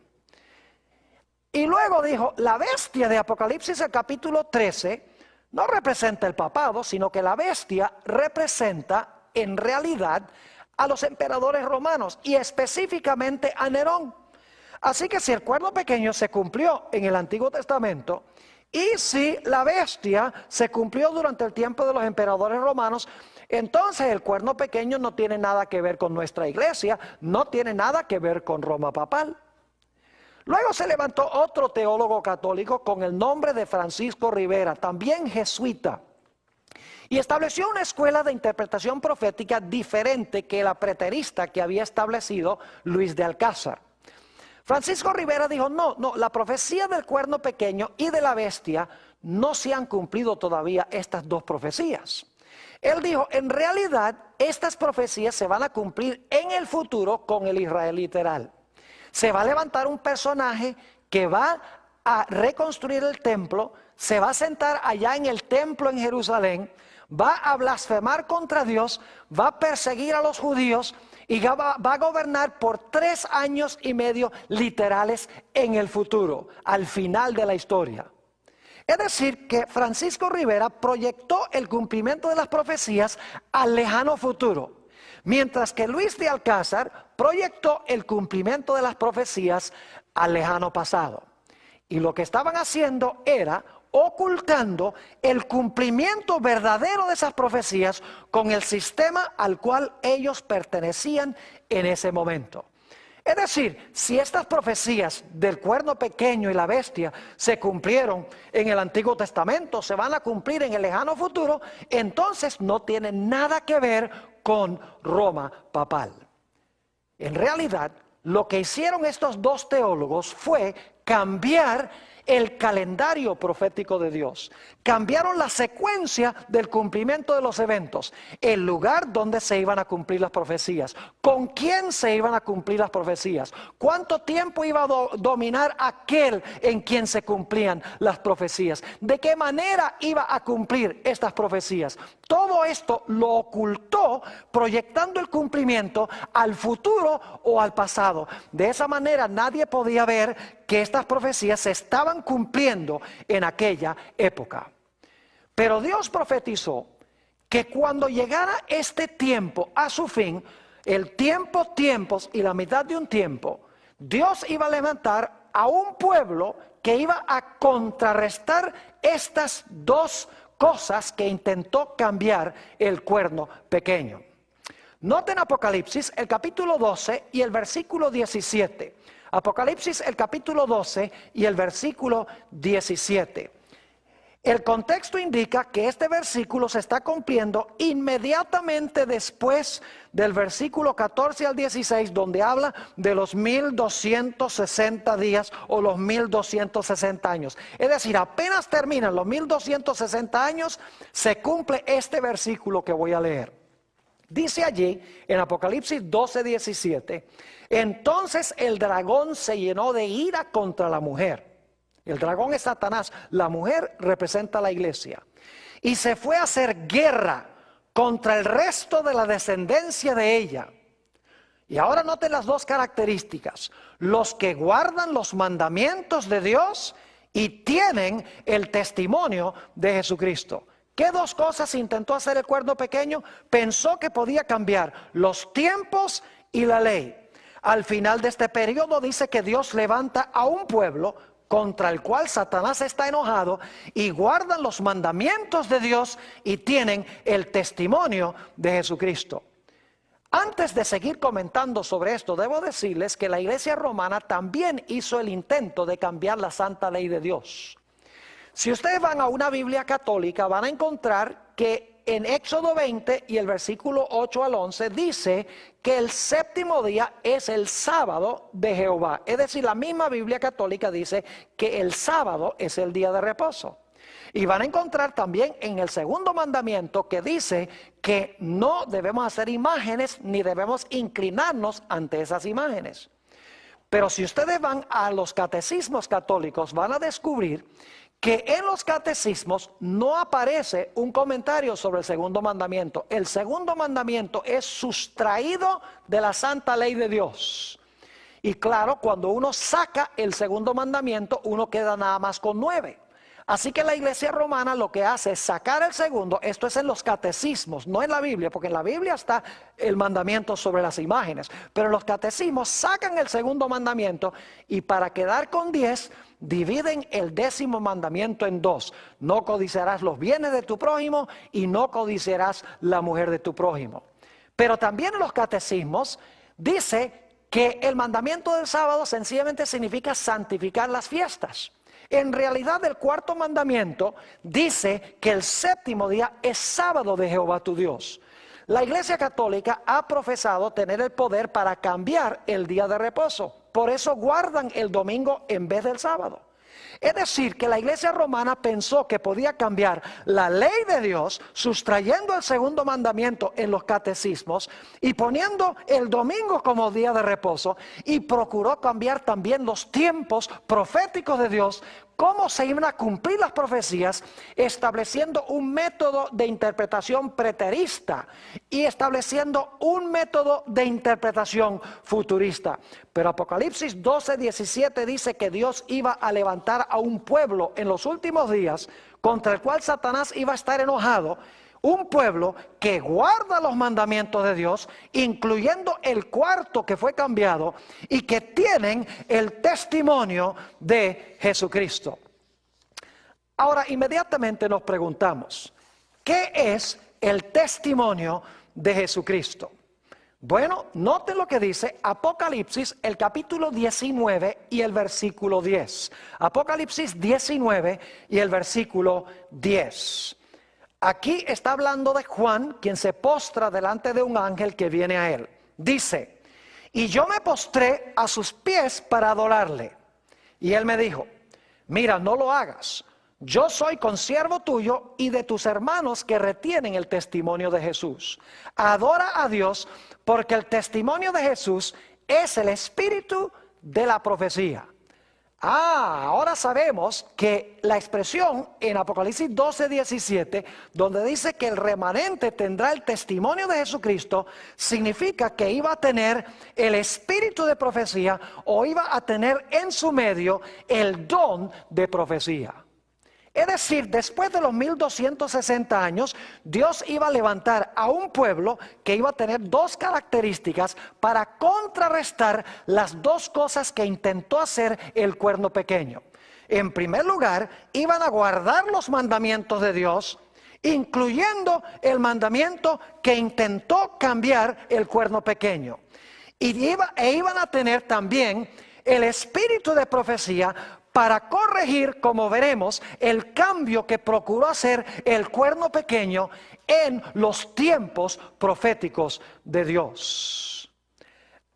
Y luego dijo, la bestia de Apocalipsis, el capítulo 13, no representa el papado, sino que la bestia representa en realidad a los emperadores romanos y específicamente a Nerón. Así que si el cuerno pequeño se cumplió en el Antiguo Testamento y si la bestia se cumplió durante el tiempo de los emperadores romanos, entonces el cuerno pequeño no tiene nada que ver con nuestra iglesia, no tiene nada que ver con Roma papal. Luego se levantó otro teólogo católico con el nombre de Francisco Rivera, también jesuita, y estableció una escuela de interpretación profética diferente que la preterista que había establecido Luis de Alcázar. Francisco Rivera dijo, no, la profecía del cuerno pequeño y de la bestia no se han cumplido todavía estas dos profecías. Él dijo, en realidad estas profecías se van a cumplir en el futuro con el Israel literal. Se va a levantar un personaje que va a reconstruir el templo, se va a sentar allá en el templo en Jerusalén, va a blasfemar contra Dios, va a perseguir a los judíos y va a gobernar por 3 años y medio literales en el futuro, al final de la historia. Es decir, que Francisco Rivera proyectó el cumplimiento de las profecías al lejano futuro, mientras que Luis de Alcázar proyectó el cumplimiento de las profecías al lejano pasado. Y lo que estaban haciendo era ocultando el cumplimiento verdadero de esas profecías con el sistema al cual ellos pertenecían en ese momento. Es decir, si estas profecías del cuerno pequeño y la bestia se cumplieron en el Antiguo Testamento, se van a cumplir en el lejano futuro, entonces no tienen nada que ver con Roma papal. En realidad, lo que hicieron estos dos teólogos fue cambiar el calendario profético de Dios. Cambiaron la secuencia del cumplimiento de los eventos, el lugar donde se iban a cumplir las profecías, con quién se iban a cumplir las profecías, cuánto tiempo iba a dominar aquel en quien se cumplían las profecías, de qué manera iba a cumplir estas profecías. Todo esto lo ocultó proyectando el cumplimiento al futuro o al pasado. De esa manera nadie podía ver que estas profecías se estaban cumpliendo en aquella época. Pero Dios profetizó que cuando llegara este tiempo a su fin, el tiempos y la mitad de un tiempo, Dios iba a levantar a un pueblo que iba a contrarrestar estas dos cosas que intentó cambiar el cuerno pequeño. Noten Apocalipsis, el capítulo 12 y el versículo 17. Apocalipsis, el capítulo 12 y el versículo 17. El contexto indica que este versículo se está cumpliendo inmediatamente después del versículo 14 al 16, donde habla de los 1260 días o los 1260 años. Es decir, apenas terminan los 1260 años, se cumple este versículo que voy a leer. Dice allí en Apocalipsis 12, 17, entonces el dragón se llenó de ira contra la mujer. El dragón es Satanás, la mujer representa a la iglesia. Y se fue a hacer guerra contra el resto de la descendencia de ella. Y ahora noten las dos características: los que guardan los mandamientos de Dios y tienen el testimonio de Jesucristo. ¿Qué dos cosas intentó hacer el cuerno pequeño? Pensó que podía cambiar los tiempos y la ley. Al final de este periodo dice que Dios levanta a un pueblo contra el cual Satanás está enojado y guardan los mandamientos de Dios y tienen el testimonio de Jesucristo. Antes de seguir comentando sobre esto, debo decirles que la iglesia romana también hizo el intento de cambiar la santa ley de Dios. Si ustedes van a una Biblia católica, van a encontrar que en Éxodo 20 y el versículo 8 al 11 dice que el séptimo día es el sábado de Jehová. Es decir, la misma Biblia católica dice que el sábado es el día de reposo. Y van a encontrar también en el segundo mandamiento que dice que no debemos hacer imágenes ni debemos inclinarnos ante esas imágenes. Pero si ustedes van a los catecismos católicos, van a descubrir que en los catecismos no aparece un comentario sobre el segundo mandamiento. El segundo mandamiento es sustraído de la santa ley de Dios. Y claro, cuando uno saca el segundo mandamiento, uno queda nada más con 9. Así que la Iglesia romana lo que hace es sacar el segundo. Esto es en los catecismos, no en la Biblia, porque en la Biblia está el mandamiento sobre las imágenes. Pero en los catecismos sacan el segundo mandamiento y para quedar con 10, dividen el 10º mandamiento en 2. No codiciarás los bienes de tu prójimo y no codiciarás la mujer de tu prójimo. Pero también en los catecismos dice que el mandamiento del sábado sencillamente significa santificar las fiestas. En realidad el cuarto mandamiento dice que el 7º día es sábado de Jehová tu Dios. La Iglesia Católica ha profesado tener el poder para cambiar el día de reposo. Por eso guardan el domingo en vez del sábado. Es decir, que la Iglesia romana pensó que podía cambiar la ley de Dios, sustrayendo el segundo mandamiento en los catecismos y poniendo el domingo como día de reposo, y procuró cambiar también los tiempos proféticos de Dios, cómo se iban a cumplir las profecías, estableciendo un método de interpretación preterista y estableciendo un método de interpretación futurista. Pero Apocalipsis 12:17 dice que Dios iba a levantar a un pueblo en los últimos días contra el cual Satanás iba a estar enojado. Un pueblo que guarda los mandamientos de Dios, incluyendo el cuarto que fue cambiado, y que tienen el testimonio de Jesucristo. Ahora, inmediatamente nos preguntamos, ¿qué es el testimonio de Jesucristo? Bueno, noten lo que dice Apocalipsis, el capítulo 19 y el versículo 10. Apocalipsis 19 y el versículo 10. Aquí está hablando de Juan, quien se postra delante de un ángel que viene a él. Dice, y yo me postré a sus pies para adorarle. Y él me dijo, mira, no lo hagas. Yo soy consiervo tuyo y de tus hermanos que retienen el testimonio de Jesús. Adora a Dios porque el testimonio de Jesús es el espíritu de la profecía. Ahora sabemos que la expresión en Apocalipsis 12:17, donde dice que el remanente tendrá el testimonio de Jesucristo, significa que iba a tener el espíritu de profecía o iba a tener en su medio el don de profecía. Es decir, después de los 1260 años, Dios iba a levantar a un pueblo que iba a tener dos características para contrarrestar las dos cosas que intentó hacer el cuerno pequeño. En primer lugar, iban a guardar los mandamientos de Dios, incluyendo el mandamiento que intentó cambiar el cuerno pequeño. Iban a tener también el espíritu de profecía para corregir, como veremos, el cambio que procuró hacer el cuerno pequeño en los tiempos proféticos de Dios.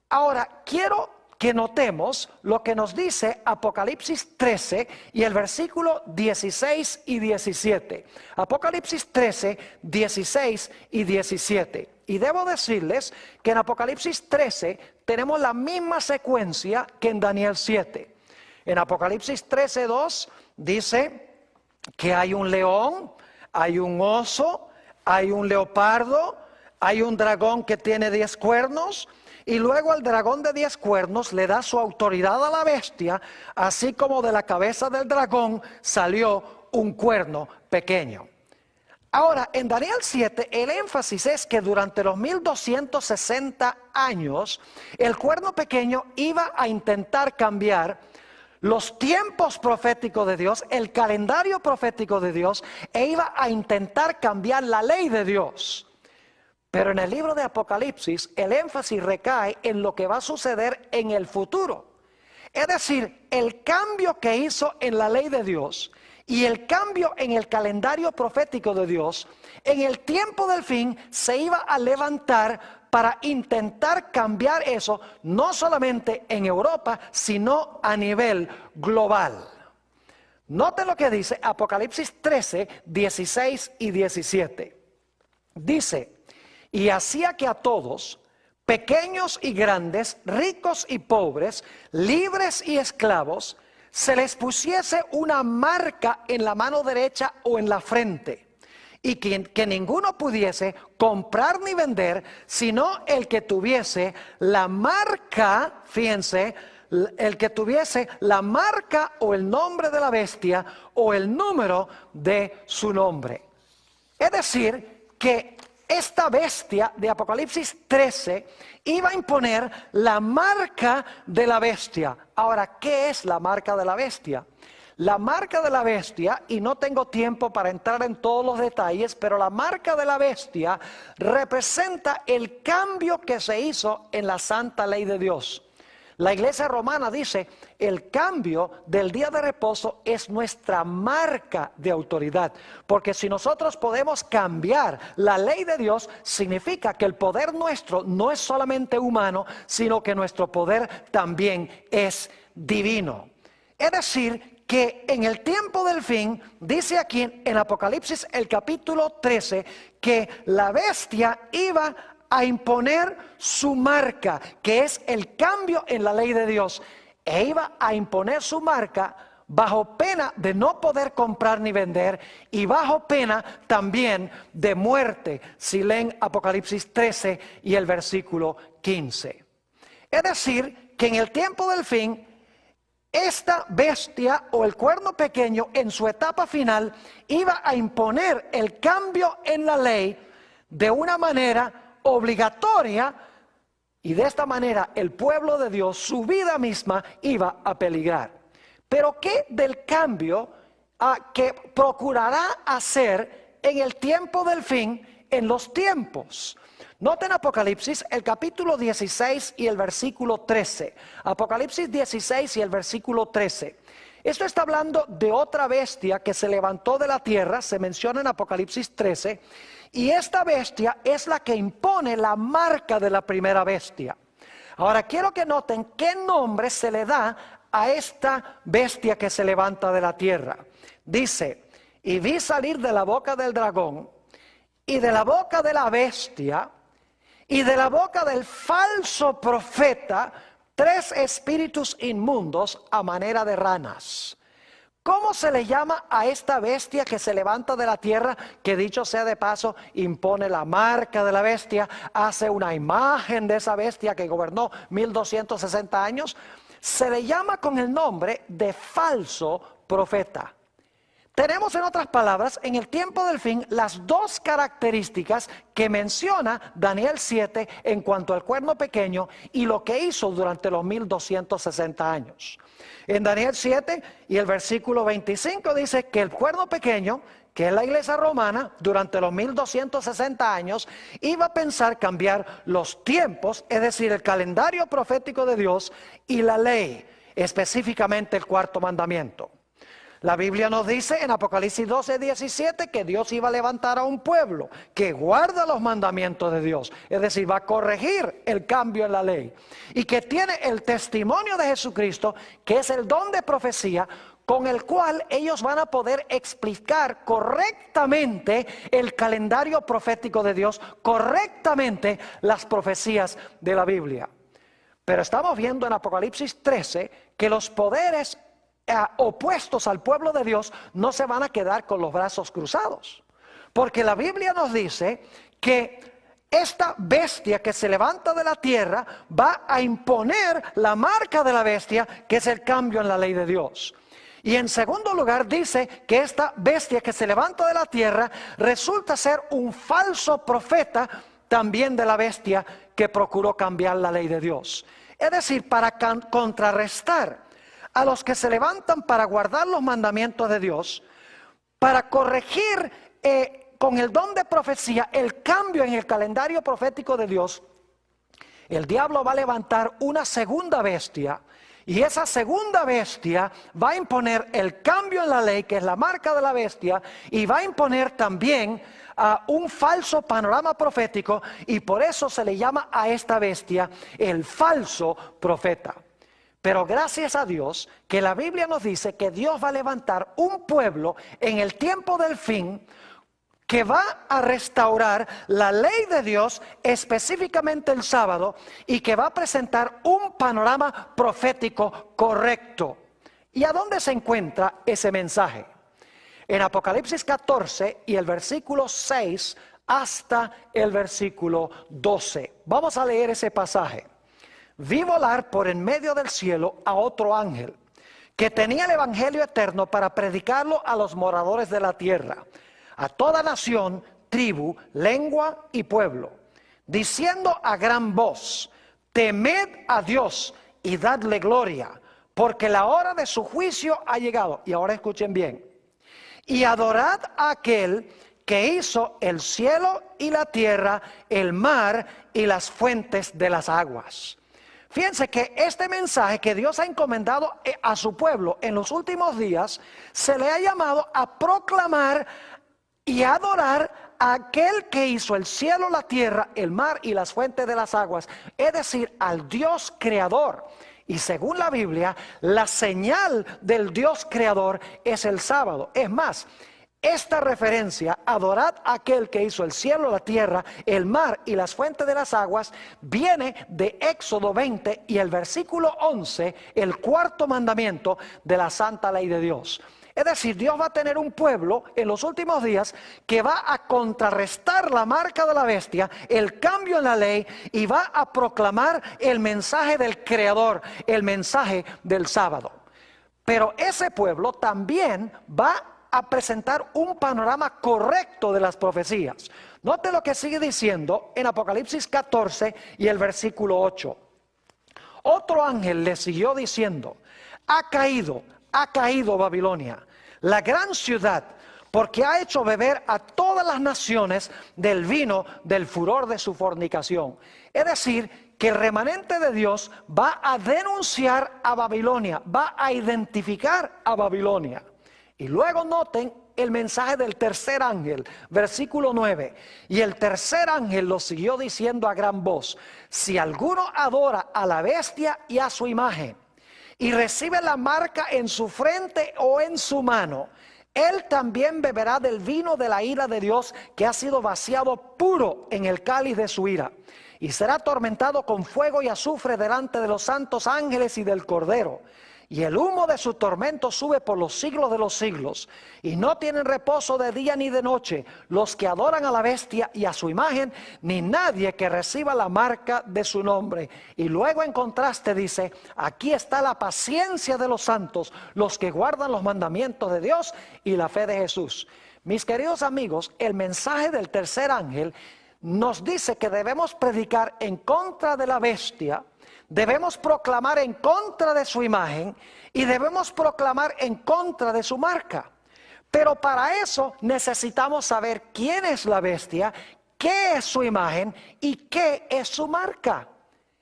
Ahora, quiero que notemos lo que nos dice Apocalipsis 13 y el versículo 16 y 17. Apocalipsis 13, 16 y 17. Y debo decirles que en Apocalipsis 13 tenemos la misma secuencia que en Daniel 7. En Apocalipsis 13:2 dice que hay un león, hay un oso, hay un leopardo, hay un dragón que tiene 10 cuernos, y luego el dragón de 10 cuernos le da su autoridad a la bestia, así como de la cabeza del dragón salió un cuerno pequeño. Ahora, en Daniel 7, el énfasis es que durante los 1260 años, el cuerno pequeño iba a intentar cambiar los tiempos proféticos de Dios, el calendario profético de Dios, e iba a intentar cambiar la ley de Dios. Pero en el libro de Apocalipsis, el énfasis recae en lo que va a suceder en el futuro. Es decir, el cambio que hizo en la ley de Dios y el cambio en el calendario profético de Dios, en el tiempo del fin se iba a levantar para intentar cambiar eso, no solamente en Europa, sino a nivel global. Noten lo que dice Apocalipsis 13, 16 y 17. Dice, y hacía que a todos, pequeños y grandes, ricos y pobres, libres y esclavos, se les pusiese una marca en la mano derecha o en la frente, y que ninguno pudiese comprar ni vender, sino el que tuviese la marca, fíjense, el que tuviese la marca o el nombre de la bestia o el número de su nombre. Es decir, que esta bestia de Apocalipsis 13 iba a imponer la marca de la bestia. Ahora, ¿qué es la marca de la bestia? La marca de la bestia, y no tengo tiempo para entrar en todos los detalles, pero la marca de la bestia representa el cambio que se hizo en la santa ley de Dios. La iglesia romana dice, el cambio del día de reposo es nuestra marca de autoridad. Porque si nosotros podemos cambiar la ley de Dios, significa que el poder nuestro no es solamente humano, sino que nuestro poder también es divino. Es decir, que en el tiempo del fin, dice aquí en Apocalipsis el capítulo 13, que la bestia iba a imponer su marca, que es el cambio en la ley de Dios, e iba a imponer su marca bajo pena de no poder comprar ni vender, y bajo pena también de muerte, si leen Apocalipsis 13 y el versículo 15. Es decir, que en el tiempo del fin, esta bestia o el cuerno pequeño en su etapa final iba a imponer el cambio en la ley de una manera obligatoria, y de esta manera el pueblo de Dios, su vida misma, iba a peligrar. Pero ¿qué del cambio que procurará hacer en el tiempo del fin, en los tiempos? Noten Apocalipsis, el capítulo 16 y el versículo 13. Apocalipsis 16 y el versículo 13. Esto está hablando de otra bestia que se levantó de la tierra, se menciona en Apocalipsis 13, y esta bestia es la que impone la marca de la primera bestia. Ahora quiero que noten qué nombre se le da a esta bestia que se levanta de la tierra. Dice, y vi salir de la boca del dragón, y de la boca de la bestia, y de la boca del falso profeta, 3 espíritus inmundos a manera de ranas. ¿Cómo se le llama a esta bestia que se levanta de la tierra? Que dicho sea de paso, impone la marca de la bestia, hace una imagen de esa bestia que gobernó 1260 años. Se le llama con el nombre de falso profeta. Tenemos, en otras palabras, en el tiempo del fin, las dos características que menciona Daniel 7 en cuanto al cuerno pequeño y lo que hizo durante los 1260 años. En Daniel 7 y el versículo 25 dice que el cuerno pequeño, que es la iglesia romana, durante los 1260 años, iba a pensar cambiar los tiempos, es decir, el calendario profético de Dios y la ley, específicamente el cuarto mandamiento. La Biblia nos dice en Apocalipsis 12:17 que Dios iba a levantar a un pueblo que guarda los mandamientos de Dios, es decir, va a corregir el cambio en la ley, y que tiene el testimonio de Jesucristo, que es el don de profecía, con el cual ellos van a poder explicar correctamente el calendario profético de Dios, correctamente las profecías de la Biblia. Pero estamos viendo en Apocalipsis 13 que los poderes opuestos al pueblo de Dios no se van a quedar con los brazos cruzados, porque la Biblia nos dice que esta bestia que se levanta de la tierra va a imponer la marca de la bestia, que es el cambio en la ley de Dios. Y en segundo lugar dice que esta bestia que se levanta de la tierra resulta ser un falso profeta también de la bestia que procuró cambiar la ley de Dios. Es decir, para contrarrestar a los que se levantan para guardar los mandamientos de Dios, para corregir con el don de profecía el cambio en el calendario profético de Dios, el diablo va a levantar una segunda bestia, y esa segunda bestia va a imponer el cambio en la ley, que es la marca de la bestia, y va a imponer también un falso panorama profético, y por eso se le llama a esta bestia el falso profeta. Pero gracias a Dios que la Biblia nos dice que Dios va a levantar un pueblo en el tiempo del fin que va a restaurar la ley de Dios, específicamente el sábado, y que va a presentar un panorama profético correcto. ¿Y a dónde se encuentra ese mensaje? En Apocalipsis 14 y el versículo 6 hasta el versículo 12. Vamos a leer ese pasaje. Vi volar por en medio del cielo a otro ángel, que tenía el evangelio eterno para predicarlo a los moradores de la tierra, a toda nación, tribu, lengua y pueblo, diciendo a gran voz: temed a Dios y dadle gloria, porque la hora de su juicio ha llegado. Y ahora escuchen bien. Y adorad a aquel que hizo el cielo y la tierra, el mar y las fuentes de las aguas. Fíjense que este mensaje que Dios ha encomendado a su pueblo en los últimos días, se le ha llamado a proclamar y adorar a aquel que hizo el cielo, la tierra, el mar y las fuentes de las aguas, es decir, al Dios creador. Y según la Biblia, la señal del Dios creador es el sábado. Es más, esta referencia, adorad a aquel que hizo el cielo, la tierra, el mar y las fuentes de las aguas, viene de Éxodo 20 y el versículo 11, el cuarto mandamiento de la santa ley de Dios. Es decir, Dios va a tener un pueblo en los últimos días que va a contrarrestar la marca de la bestia, el cambio en la ley, y va a proclamar el mensaje del Creador, el mensaje del sábado. Pero ese pueblo también va a presentar un panorama correcto de las profecías. Note lo que sigue diciendo en Apocalipsis 14 y el versículo 8. Otro ángel le siguió diciendo: ha caído Babilonia, la gran ciudad, porque ha hecho beber a todas las naciones del vino del furor de su fornicación. Es decir, que el remanente de Dios va a denunciar a Babilonia, va a identificar a Babilonia. Y luego noten el mensaje del tercer ángel, versículo 9. Y el tercer ángel lo siguió diciendo a gran voz: si alguno adora a la bestia y a su imagen, y recibe la marca en su frente o en su mano, él también beberá del vino de la ira de Dios, que ha sido vaciado puro en el cáliz de su ira, y será atormentado con fuego y azufre delante de los santos ángeles y del Cordero. Y el humo de su tormento sube por los siglos de los siglos, y no tienen reposo de día ni de noche los que adoran a la bestia y a su imagen, ni nadie que reciba la marca de su nombre. Y luego en contraste dice: aquí está la paciencia de los santos, los que guardan los mandamientos de Dios y la fe de Jesús. Mis queridos amigos, el mensaje del tercer ángel nos dice que debemos predicar en contra de la bestia, debemos proclamar en contra de su imagen y debemos proclamar en contra de su marca. Pero para eso necesitamos saber quién es la bestia, qué es su imagen y qué es su marca.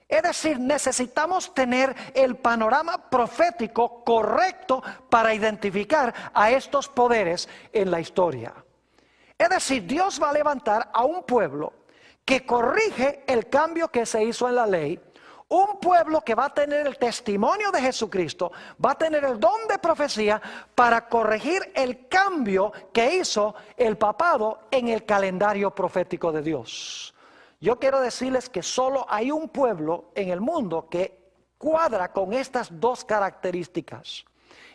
Es decir, necesitamos tener el panorama profético correcto para identificar a estos poderes en la historia. Es decir, Dios va a levantar a un pueblo que corrige el cambio que se hizo en la ley, un pueblo que va a tener el testimonio de Jesucristo, va a tener el don de profecía para corregir el cambio que hizo el papado en el calendario profético de Dios. Yo quiero decirles que solo hay un pueblo en el mundo que cuadra con estas dos características,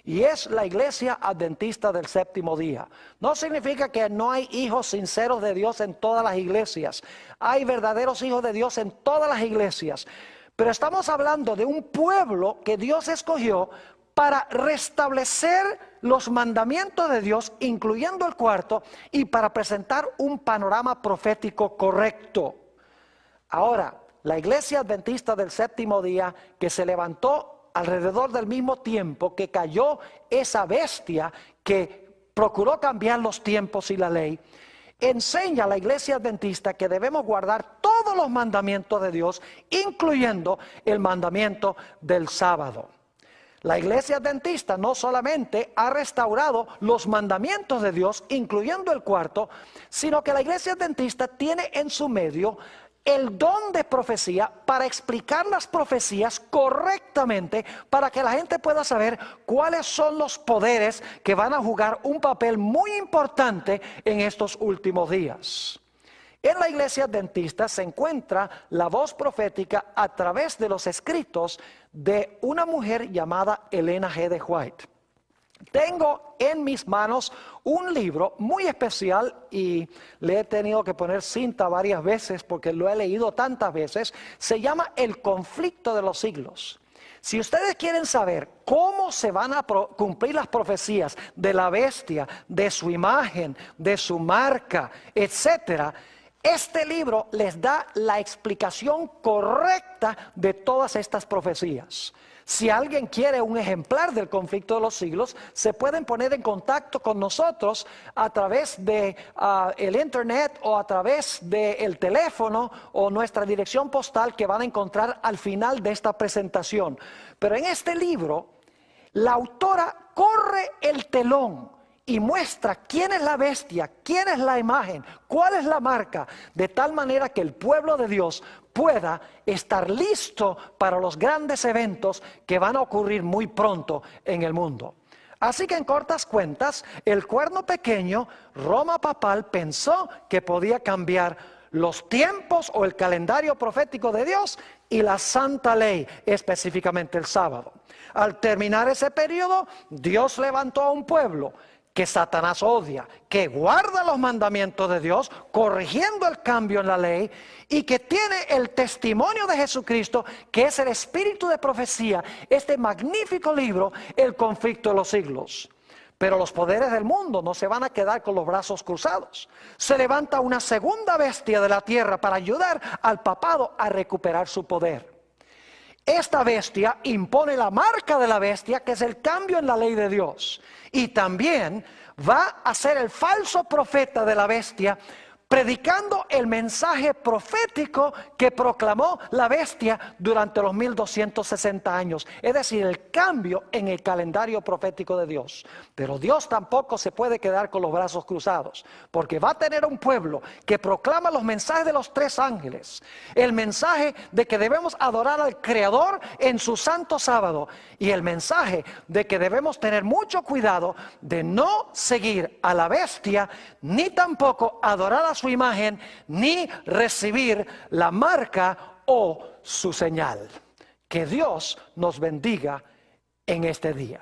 y es la Iglesia Adventista del Séptimo Día. No significa que no hay hijos sinceros de Dios en todas las iglesias. Hay verdaderos hijos de Dios en todas las iglesias. Pero estamos hablando de un pueblo que Dios escogió para restablecer los mandamientos de Dios, incluyendo el cuarto, y para presentar un panorama profético correcto. Ahora, la Iglesia Adventista del Séptimo Día, que se levantó alrededor del mismo tiempo que cayó esa bestia que procuró cambiar los tiempos y la ley, enseña a la Iglesia Adventista que debemos guardar todos los mandamientos de Dios, incluyendo el mandamiento del sábado. La Iglesia Adventista no solamente ha restaurado los mandamientos de Dios, incluyendo el cuarto, sino que la Iglesia Adventista tiene en su medio el don de profecía para explicar las profecías correctamente, para que la gente pueda saber cuáles son los poderes que van a jugar un papel muy importante en estos últimos días. En la iglesia adventista se encuentra la voz profética a través de los escritos de una mujer llamada Elena G. de White. Tengo en mis manos un libro muy especial y le he tenido que poner cinta varias veces porque lo he leído tantas veces. Se llama El conflicto de los siglos. Si ustedes quieren saber cómo se van a cumplir las profecías de la bestia, de su imagen, de su marca, etcétera, este libro les da la explicación correcta de todas estas profecías. Si alguien quiere un ejemplar del conflicto de los siglos, se pueden poner en contacto con nosotros a través de el internet o a través del teléfono o nuestra dirección postal que van a encontrar al final de esta presentación. Pero en este libro, la autora corre el telón y muestra quién es la bestia, quién es la imagen, cuál es la marca, de tal manera que el pueblo de Dios pueda estar listo para los grandes eventos que van a ocurrir muy pronto en el mundo. Así que en cortas cuentas, el cuerno pequeño, Roma papal, pensó que podía cambiar los tiempos o el calendario profético de Dios y la santa ley, específicamente el sábado. Al terminar ese periodo, Dios levantó a un pueblo que Satanás odia, que guarda los mandamientos de Dios, corrigiendo el cambio en la ley, y que tiene el testimonio de Jesucristo, que es el espíritu de profecía, este magnífico libro, El conflicto de los siglos. Pero los poderes del mundo no se van a quedar con los brazos cruzados. Se levanta una segunda bestia de la tierra para ayudar al papado a recuperar su poder. Esta bestia impone la marca de la bestia, que es el cambio en la ley de Dios. Y también va a ser el falso profeta de la bestia, predicando el mensaje profético que proclamó la bestia durante los 1260 años. Es decir, el cambio en el calendario profético de Dios. Pero Dios tampoco se puede quedar con los brazos cruzados, porque va a tener un pueblo que proclama los mensajes de los tres ángeles. El mensaje de que debemos adorar al Creador en su santo sábado. Y el mensaje de que debemos tener mucho cuidado de no seguir a la bestia, ni tampoco adorar a su imagen, ni recibir la marca o su señal. Que Dios nos bendiga en este día.